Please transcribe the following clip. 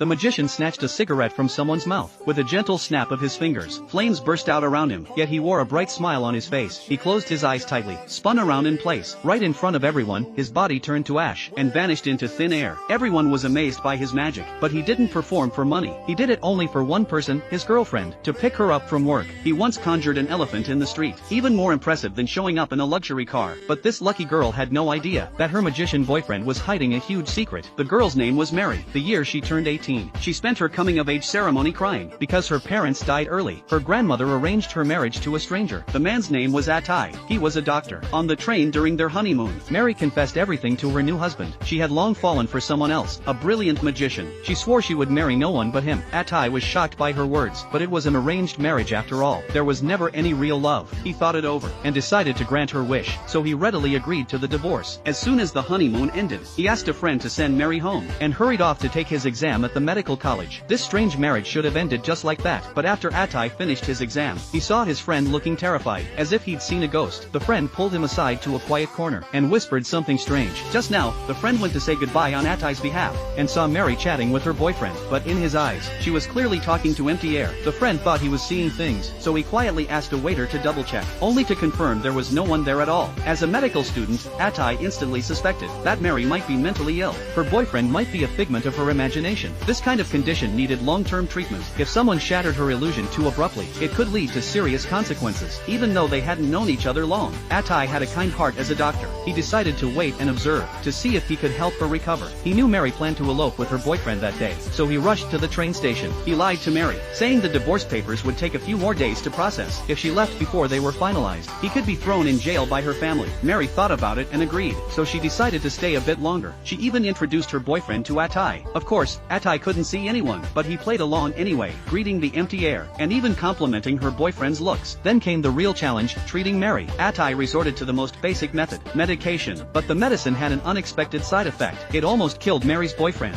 The magician snatched a cigarette from someone's mouth. With a gentle snap of his fingers, flames burst out around him, yet he wore a bright smile on his face. He closed his eyes tightly, spun around in place. Right in front of everyone, his body turned to ash, and vanished into thin air. Everyone was amazed by his magic, but he didn't perform for money. He did it only for one person, his girlfriend, to pick her up from work. He once conjured an elephant in the street, even more impressive than showing up in a luxury car. But this lucky girl had no idea that her magician boyfriend was hiding a huge secret. The girl's name was Mary. The year she turned 18, she spent her coming-of-age ceremony crying because her parents died early. Her grandmother arranged her marriage to a stranger. The man's name was Atai. He was a doctor. On the train during their honeymoon, Mary confessed everything to her new husband. She had long fallen for someone else, a brilliant magician. She swore she would marry no one but him. Atai was shocked by her words, but it was an arranged marriage after all. There was never any real love. He thought it over, and decided to grant her wish, so he readily agreed to the divorce. As soon as the honeymoon ended, he asked a friend to send Mary home, and hurried off to take his exam at the medical college. This strange marriage should have ended just like that, but after Atai finished his exam, he saw his friend looking terrified, as if he'd seen a ghost. The friend pulled him aside to a quiet corner, and whispered something strange. Just now, the friend went to say goodbye on Atai's behalf, and saw Mary chatting with her boyfriend, but in his eyes, she was clearly talking to empty air. The friend thought he was seeing things, so he quietly asked a waiter to double-check, only to confirm there was no one there at all. As a medical student, Atai instantly suspected that Mary might be mentally ill. Her boyfriend might be a figment of her imagination. This kind of condition needed long-term treatment. If someone shattered her illusion too abruptly, it could lead to serious consequences. Even though they hadn't known each other long, Atai had a kind heart as a doctor. He decided to wait and observe, to see if he could help her recover. He knew Mary planned to elope with her boyfriend that day, so he rushed to the train station. He lied to Mary, saying the divorce papers would take a few more days to process. If she left before they were finalized, he could be thrown in jail by her family. Mary thought about it and agreed, so she decided to stay a bit longer. She even introduced her boyfriend to Atai. Of course, Atai couldn't see anyone, but he played along anyway, greeting the empty air, and even complimenting her boyfriend's looks. Then came the real challenge, treating Mary. Atai resorted to the most basic method, medication, but the medicine had an unexpected side effect. It almost killed Mary's boyfriend.